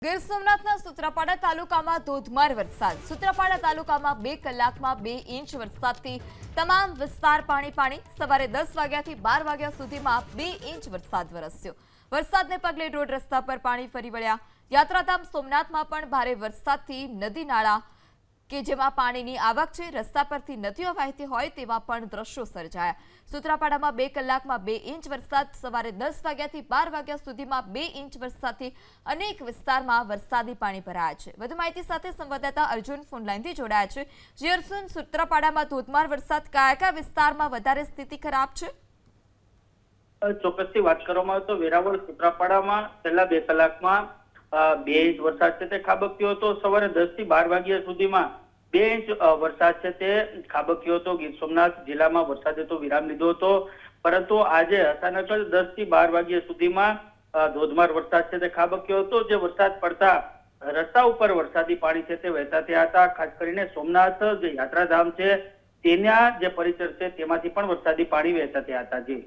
ગીર સોમનાથના સૂત્રાપાડા તાલુકામાં ધોધમાર વરસાદ। સૂત્રાપાડા તાલુકામાં 2 કલાકમાં 2 ઇંચ વરસાદથી તમામ વિસ્તાર પાણી। સવારે 10 વાગ્યાથી 12 વાગ્યા સુધીમાં 2 ઇંચ વરસાદ વરસ્યો। વરસાદને પગલે રોડ રસ્તા પર પાણી ફરી વળ્યા। યાત્રાધામ સોમનાથમાં પણ ભારે વરસાદથી નદી નાળા કે જેમાં પાણીની આવક છે, રસ્તા પરથી નદીઓ વહેતી હોય તેવા પણ દ્રશ્યો સર્જાયા। સૂત્રાપાડામાં 2 કલાકમાં 2 ઇંચ વરસાદ, સવારે 10 વાગ્યાથી 12 વાગ્યા સુધીમાં 2 ઇંચ વરસાદથી અનેક વિસ્તારમાં વરસાદી પાણી ભરાયા છે। વધુ માહિતી સાથે સંવાદદાતા અર્જુન ફોનલાઈનથી જોડાયા છે। જી અર્જુન, સૂત્રાપાડામાં ધોધમાર વરસાદ, કયા વિસ્તારમાં વધારે સ્થિતિ ખરાબ છે? ચોક્કસથી વાત કરવામાં આવે તો વેરાવળ સૂત્રાપાડામાં છેલ્લા 2 કલાકમાં 2 ઇંચ વરસાદ છે તે ખાબક્યો હતો। સવારે 10 થી 12 વાગ્યા સુધીમાં 2 ઇંચ વરસાદ છે તે ખાબક્યો હતો। ગીર સોમનાથ જિલ્લામાં વરસાદે તો વિરામ લીધો હતો, પરંતુ આજે અચાનક જ 10 થી 12 વાગ્યા સુધીમાં ધોધમાર વરસાદ છે તે ખાબક્યો હતો। જે વરસાદ પડતા રસ્તા ઉપર વરસાદી પાણી છે તે વહેતા થયા હતા। ખાસ કરીને સોમનાથ જે યાત્રાધામ છે તેના જે પરિસર છે તેમાંથી પણ વરસાદી પાણી વહેતા થયા હતા। જી।